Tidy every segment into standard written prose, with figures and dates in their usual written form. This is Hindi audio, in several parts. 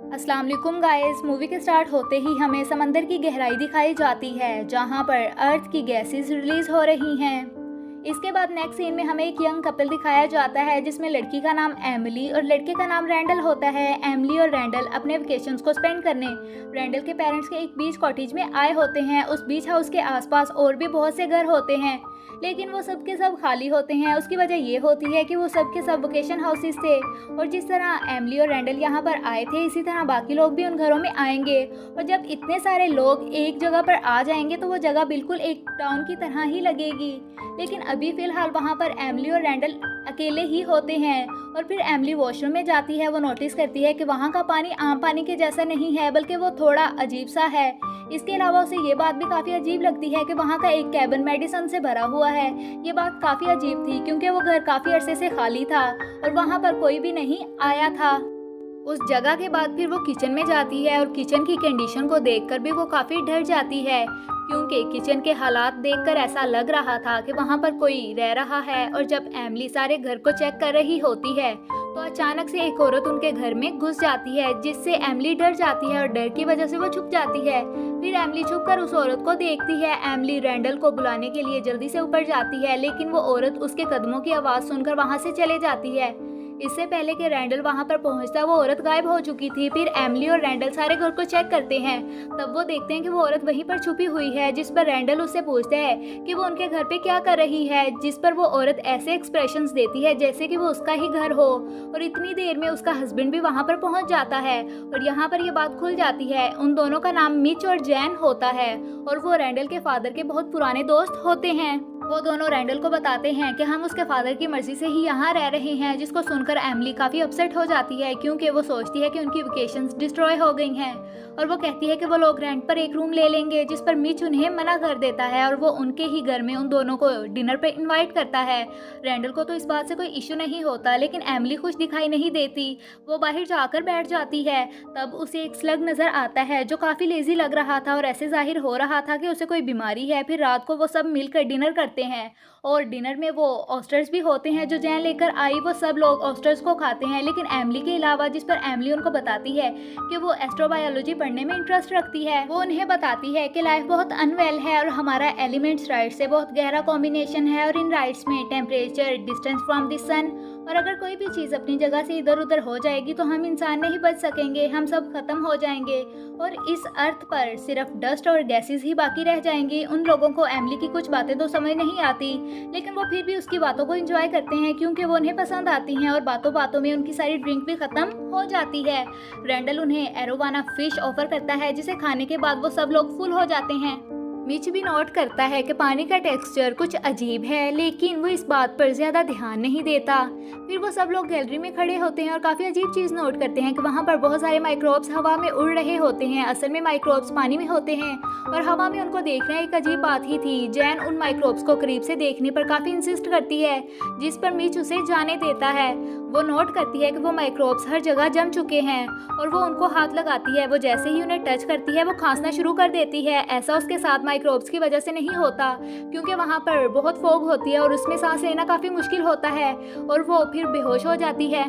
अस्सलाम वालेकुम गाइस। मूवी के स्टार्ट होते ही हमें समंदर की गहराई दिखाई जाती है जहां पर अर्थ की गैसेस रिलीज हो रही हैं। इसके बाद नेक्स्ट सीन में हमें एक यंग कपल दिखाया जाता है जिसमें लड़की का नाम एमिली और लड़के का नाम रैंडल होता है। एमिली और रैंडल अपने वेकेशंस को स्पेंड करने रैंडल के पेरेंट्स के एक बीच कॉटेज में आए होते हैं। उस बीच हाउस के आसपास और भी बहुत से घर होते हैं लेकिन वो सब के सब खाली होते हैं। उसकी वजह ये होती है कि वो सब के सब वेकेशन हाउसेस थे और जिस तरह एमिली और रैंडल यहाँ पर आए थे इसी तरह बाकी लोग भी उन घरों में आएंगे। और जब इतने सारे लोग एक जगह पर आ जाएंगे तो वो जगह बिल्कुल एक टाउन की तरह ही लगेगी। लेकिन अभी फ़िलहाल वहाँ पर एमिली और रैंडल अकेले ही होते हैं। और फिर एमिली वॉशरूम में जाती है। वो नोटिस करती है कि वहाँ का पानी आम पानी के जैसा नहीं है बल्कि वो थोड़ा अजीब सा है। इसके अलावा उसे ये बात भी काफ़ी अजीब लगती है कि वहाँ का एक कैबिन मेडिसिन से भरा हुआ है। ये बात काफ़ी अजीब थी क्योंकि वो घर काफ़ी अरसे से खाली था और वहाँ पर कोई भी नहीं आया था। उस जगह के बाद फिर वो किचन में जाती है और किचन की कंडीशन को देखकर भी वो काफ़ी डर जाती है क्योंकि किचन के हालात देखकर ऐसा लग रहा था कि वहाँ पर कोई रह रहा है। और जब एमिली सारे घर को चेक कर रही होती है तो अचानक से एक औरत उनके घर में घुस जाती है जिससे एमिली डर जाती है और डर की वजह से वो छुप जाती है। फिर एमिली छुपकर उस औरत को देखती है। एमिली रैंडल को बुलाने के लिए जल्दी से ऊपर जाती है लेकिन वो औरत उसके कदमों की आवाज़ सुनकर वहाँ से चले जाती है। इससे पहले कि रैंडल वहां पर पहुंचता वो औरत गायब हो चुकी थी। फिर एमिली और रैंडल सारे घर को चेक करते हैं तब वो देखते हैं कि वो औरत वहीं पर छुपी हुई है जिस पर रैंडल उससे पूछता है कि वो उनके घर पे क्या कर रही है, जिस पर वो औरत ऐसे एक्सप्रेशंस देती है जैसे कि वो उसका ही घर हो। और इतनी देर में उसका हस्बैंड भी वहां पर पहुंच जाता है और यहाँ पर ये बात खुल जाती है। उन दोनों का नाम मिच और जैन होता है और वो रैंडल के फादर के बहुत पुराने दोस्त होते हैं। वो दोनों रैंडल को बताते हैं कि हम उसके फादर की मर्जी से ही यहाँ रह रहे हैं, जिसको सुनकर एमिली काफ़ी अपसेट हो जाती है क्योंकि वो सोचती है कि उनकी वेकेशंस डिस्ट्रॉय हो गई हैं। और वो कहती है कि वो लोग रेंट पर एक रूम ले लेंगे जिस पर मिच उन्हें मना कर देता है और वो उनके ही घर में उन दोनों को डिनर पर इन्वाइट करता है। रैंडल को तो इस बात से कोई इशू नहीं होता लेकिन एमिली खुश दिखाई नहीं देती। वो बाहर जाकर बैठ जाती है। तब उसे एक स्लग नज़र आता है जो काफ़ी लेजी लग रहा था और ऐसे जाहिर हो रहा था कि उसे कोई बीमारी है। फिर रात को वो सब मिलकर डिनर करते हैं और डिनर में वो ऑस्टर्स भी होते हैं जो जैन लेकर आई। वो सब लोग ऑस्टर्स को खाते हैं लेकिन एमिली के अलावा, जिस पर एमिली उनको बताती है कि वो एस्ट्रोबायोलॉजी पढ़ने में इंटरेस्ट रखती है। वो उन्हें बताती है कि लाइफ बहुत अनवेल है और हमारा एलिमेंट्स राइट से बहुत गहरा कॉम्बिनेशन है और इन राइट्स में टेम्परेचर, डिस्टेंस फ्रॉम द सन और अगर कोई भी चीज़ अपनी जगह से इधर उधर हो जाएगी तो हम इंसान नहीं बच सकेंगे, हम सब खत्म हो जाएंगे और इस अर्थ पर सिर्फ डस्ट और गैसेस ही बाकी रह जाएंगी। उन लोगों को एमिली की कुछ बातें तो समझ नहीं आती लेकिन वो फिर भी उसकी बातों को एंजॉय करते हैं क्योंकि वो उन्हें पसंद आती हैं और बातों बातों में उनकी सारी ड्रिंक भी खत्म हो जाती है। रैंडल उन्हें एरोवाना फिश ऑफर करता है जिसे खाने के बाद वो सब लोग फुल हो जाते हैं। मिच भी नोट करता है कि पानी का टेक्सचर कुछ अजीब है लेकिन वो इस बात पर ज़्यादा ध्यान नहीं देता। फिर वो सब लोग गैलरी में खड़े होते हैं और काफ़ी अजीब चीज़ नोट करते हैं कि वहाँ पर बहुत सारे माइक्रोब्स हवा में उड़ रहे होते हैं। असल में माइक्रोब्स पानी में होते हैं और हवा में उनको देखना एक अजीब बात ही थी। जैन उन माइक्रोब्स को करीब से देखने पर काफ़ी इंसिस्ट करती है जिस पर मिच उसे जाने देता है। वो नोट करती है कि वो माइक्रोब्स हर जगह जम चुके हैं और वो उनको हाथ लगाती है। वो जैसे ही उन्हें टच करती है वो खांसना शुरू कर देती है। ऐसा उसके साथ माइक्रोब्स की वजह से नहीं होता क्योंकि वहाँ पर बहुत फोग होती है और उसमें सांस लेना काफ़ी मुश्किल होता है और वो फिर बेहोश हो जाती है।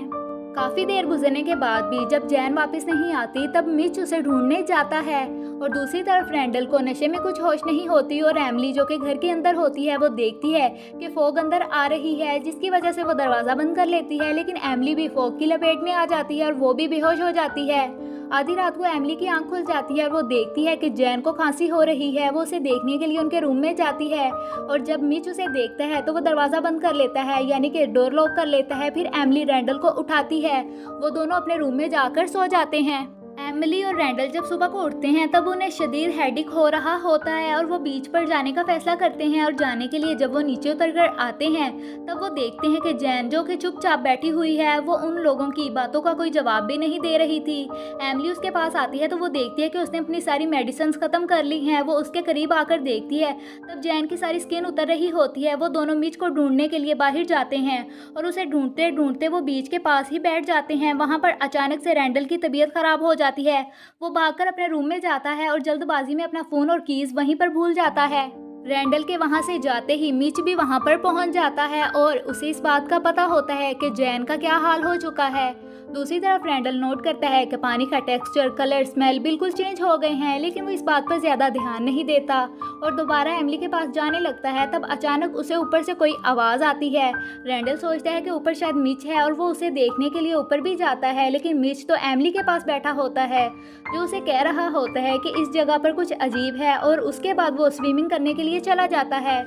काफ़ी देर गुजरने के बाद भी जब जैन वापस नहीं आती तब मिच उसे ढूंढने जाता है और दूसरी तरफ रैंडल को नशे में कुछ होश नहीं होती और एमिली जो कि घर के अंदर होती है वो देखती है कि फोग अंदर आ रही है जिसकी वजह से वो दरवाज़ा बंद कर लेती है लेकिन एमिली भी फोग की लपेट में आ जाती है और वो भी बेहोश हो जाती है। आधी रात को एमिली की आंख खुल जाती है और वो देखती है कि जैन को खांसी हो रही है। वो उसे देखने के लिए उनके रूम में जाती है और जब मिच उसे देखता है तो वो दरवाज़ा बंद कर लेता है यानी कि डोर लॉक कर लेता है। फिर एमिली रैंडल को उठाती है। वो दोनों अपने रूम में जाकर सो जाते हैं। एमिली और रैंडल जब सुबह को उठते हैं तब उन्हें शदीद हेडेक हो रहा होता है और वो बीच पर जाने का फैसला करते हैं और जाने के लिए जब वो नीचे उतरकर आते हैं तब वो देखते हैं कि जैन जो कि चुपचाप बैठी हुई है वो उन लोगों की बातों का कोई जवाब भी नहीं दे रही थी। एमिली उसके पास आती है तो वो देखती है कि उसने अपनी सारी मेडिसिन ख़त्म कर ली हैं। वो उसके करीब आकर देखती है तब जैन की सारी स्किन उतर रही होती है। वो दोनों मिच को ढूंढने के लिए बाहर जाते हैं और उसे ढूंढते ढूंढते वो बीच के पास ही बैठ जाते हैं। वहाँ पर अचानक से रैंडल की तबीयत ख़राब हो जाती है। वो भागकर अपने रूम में जाता है और जल्दबाजी में अपना फ़ोन और कीज़ वहीं पर भूल जाता है। रैंडल के वहाँ से जाते ही मिच भी वहाँ पर पहुँच जाता है और उसे इस बात का पता होता है कि जैन का क्या हाल हो चुका है। दूसरी तरफ रैंडल नोट करता है कि पानी का टेक्सचर, कलर, स्मेल बिल्कुल चेंज हो गए हैं, लेकिन वो इस बात पर ज़्यादा ध्यान नहीं देता और दोबारा एमिली के पास जाने लगता है। तब अचानक उसे ऊपर से कोई आवाज़ आती है। रैंडल सोचता है कि ऊपर शायद मिच है और वो उसे देखने के लिए ऊपर भी जाता है, लेकिन मिच तो एमिली के पास बैठा होता है जो उसे कह रहा होता है कि इस जगह पर कुछ अजीब है, और उसके बाद वो स्विमिंग करने के लिए चला जाता है।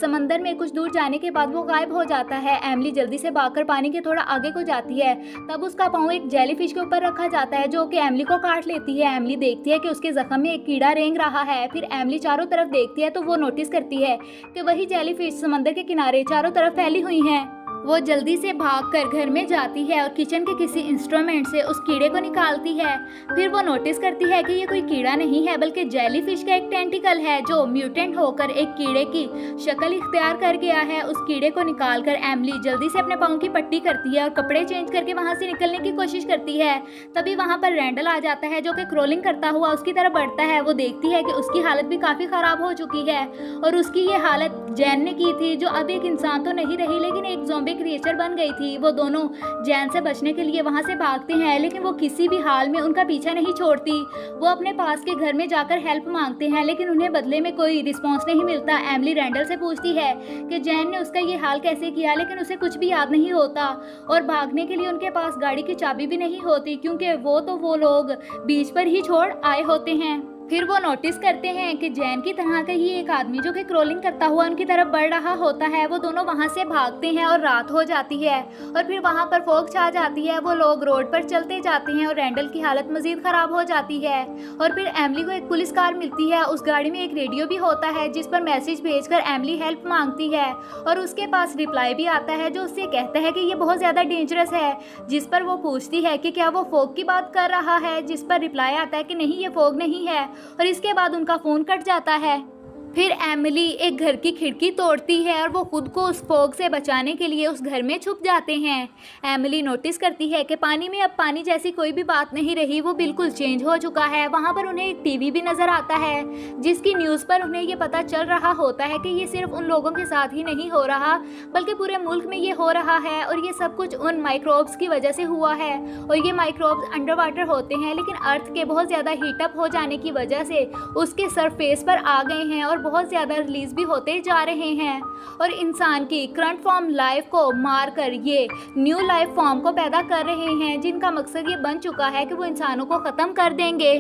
समंदर में कुछ दूर जाने के बाद वो गायब हो जाता है। एमिली जल्दी से भागकर पानी के थोड़ा आगे को जाती है। तब उसका पाँव एक जेलीफिश के ऊपर रखा जाता है जो कि एमिली को काट लेती है। एमिली देखती है कि उसके जख्म में एक कीड़ा रेंग रहा है। फिर एमिली चारों तरफ देखती है तो वो नोटिस करती है कि वही जेलीफिश समंदर के किनारे चारों तरफ फैली हुई हैं। वो जल्दी से भागकर घर में जाती है और किचन के किसी इंस्ट्रूमेंट से उस कीड़े को निकालती है। फिर वो नोटिस करती है कि ये कोई कीड़ा नहीं है बल्कि जेलीफिश का एक टेंटिकल है जो म्यूटेंट होकर एक कीड़े की शक्ल इख्तियार कर गया है। उस कीड़े को निकालकर एमिली जल्दी से अपने पाँव की पट्टी करती है और कपड़े चेंज करके वहाँ से निकलने की कोशिश करती है। तभी वहाँ पर रैंडल आ जाता है जो कि क्रोलिंग करता हुआ उसकी तरफ बढ़ता है। वो देखती है कि उसकी हालत भी काफ़ी ख़राब हो चुकी है और उसकी ये हालत जैन ने की थी, जो अब एक इंसान तो नहीं रही लेकिन एक ज़ॉम्बी क्रिएचर बन गई थी। वो दोनों जैन से बचने के लिए वहां से भागते हैं, लेकिन वो किसी भी हाल में उनका पीछा नहीं छोड़ती। वो अपने पास के घर में जाकर हेल्प मांगते हैं, लेकिन उन्हें बदले में कोई रिस्पॉन्स नहीं मिलता। एमिली रैंडल से पूछती है कि जैन ने उसका ये हाल कैसे किया, लेकिन उसे कुछ भी याद नहीं होता और भागने के लिए उनके पास गाड़ी की चाबी भी नहीं होती क्योंकि वो लोग बीच पर ही छोड़ आए होते हैं। फिर वो नोटिस करते हैं कि जैन की तरह का ही एक आदमी जो कि क्रोलिंग करता हुआ उनकी तरफ बढ़ रहा होता है। वो दोनों वहां से भागते हैं और रात हो जाती है और फिर वहां पर फॉग छा जाती है। वो लोग रोड पर चलते जाते हैं और रैंडल की हालत मजीद खराब हो जाती है। और फिर एमिली को एक पुलिस कार मिलती है। उस गाड़ी में एक रेडियो भी होता है जिस पर मैसेज भेजकर एमिली हेल्प मांगती है और उसके पास रिप्लाई भी आता है जो उससे कहता है कि ये बहुत ज़्यादा डेंजरस है। जिस पर वो पूछती है कि क्या वो फॉग की बात कर रहा है, जिस पर रिप्लाई आता है कि नहीं, ये फॉग नहीं है। और इसके बाद उनका फ़ोन कट जाता है। फिर एमिली एक घर की खिड़की तोड़ती है और वो खुद को उस फॉग से बचाने के लिए उस घर में छुप जाते हैं। एमिली नोटिस करती है कि पानी में अब पानी जैसी कोई भी बात नहीं रही, वो बिल्कुल चेंज हो चुका है। वहाँ पर उन्हें एक टीवी भी नज़र आता है जिसकी न्यूज़ पर उन्हें ये पता चल रहा होता है कि ये सिर्फ उन लोगों के साथ ही नहीं हो रहा बल्कि पूरे मुल्क में ये हो रहा है और ये सब कुछ उन माइक्रोब्स की वजह से हुआ है। और ये माइक्रोब्स अंडर वाटर होते हैं, लेकिन अर्थ के बहुत ज़्यादा हीटअप हो जाने की वजह से उसके सरफेस पर आ गए हैं और बहुत ज़्यादा रिलीज भी होते जा रहे हैं और इंसान की करंट फॉर्म लाइफ को मारकर ये न्यू लाइफ फॉर्म को पैदा कर रहे हैं, जिनका मकसद ये बन चुका है कि वो इंसानों को ख़त्म कर देंगे।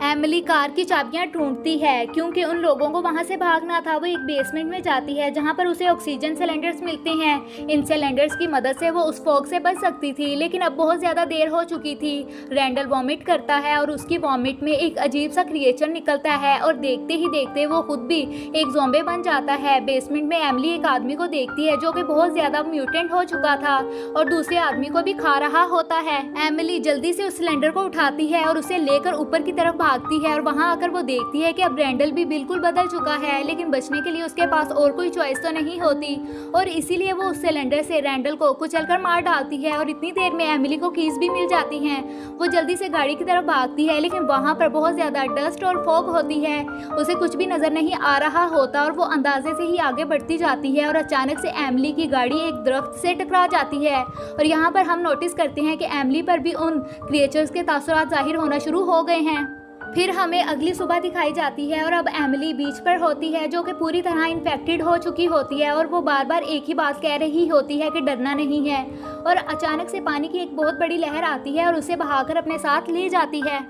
एमिली कार की चाबियां ढूंढती है क्योंकि उन लोगों को वहां से भागना था। वो एक बेसमेंट में जाती है जहां पर उसे ऑक्सीजन सिलेंडर्स मिलते हैं। इन सिलेंडर्स की मदद से वो उस फॉग से बच सकती थी, लेकिन अब बहुत ज़्यादा देर हो चुकी थी। रैंडल वॉमिट करता है और उसकी वॉमिट में एक अजीब सा क्रिएचर निकलता है और देखते ही देखते वो खुद भी एक ज़ॉम्बी बन जाता है। बेसमेंट में एमिली एक आदमी को देखती है जो कि बहुत ज़्यादा म्यूटेंट हो चुका था और दूसरे आदमी को भी खा रहा होता है। एमिली जल्दी से उस सिलेंडर को उठाती है और उसे लेकर ऊपर की तरफ भागती है और वहां आकर वो देखती है कि अब रैंडल भी बिल्कुल बदल चुका है, लेकिन बचने के लिए उसके पास और कोई चॉइस तो नहीं होती और इसीलिए वो उस सिलेंडर से रैंडल को कुचलकर मार डालती है। और इतनी देर में एमिली को कीज भी मिल जाती हैं। वो जल्दी से गाड़ी की तरफ भागती है, लेकिन वहां पर बहुत ज़्यादा डस्ट और फॉग होती है, उसे कुछ भी नज़र नहीं आ रहा होता और वो अंदाजे से ही आगे बढ़ती जाती है और अचानक से एमिली की गाड़ी एक दरख्त से टकरा जाती है। और यहाँ पर हम नोटिस करते हैं कि एमिली पर भी उन क्रिएचर्स के तासुरात जाहिर होना शुरू हो गए हैं। फिर हमें अगली सुबह दिखाई जाती है और अब एमिली बीच पर होती है जो कि पूरी तरह इन्फेक्टेड हो चुकी होती है और वो बार बार एक ही बात कह रही होती है कि डरना नहीं है। और अचानक से पानी की एक बहुत बड़ी लहर आती है और उसे बहाकर अपने साथ ले जाती है।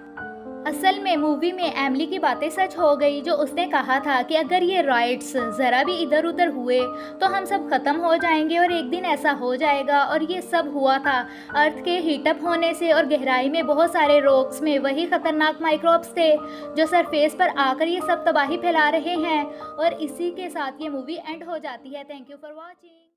असल में मूवी में एमिली की बातें सच हो गई जो उसने कहा था कि अगर ये राइट्स ज़रा भी इधर उधर हुए तो हम सब ख़त्म हो जाएंगे और एक दिन ऐसा हो जाएगा। और ये सब हुआ था अर्थ के हीटअप होने से और गहराई में बहुत सारे रॉक्स में वही ख़तरनाक माइक्रोब्स थे जो सरफेस पर आकर ये सब तबाही फैला रहे हैं। और इसी के साथ ये मूवी एंड हो जाती है। Thank you for watching.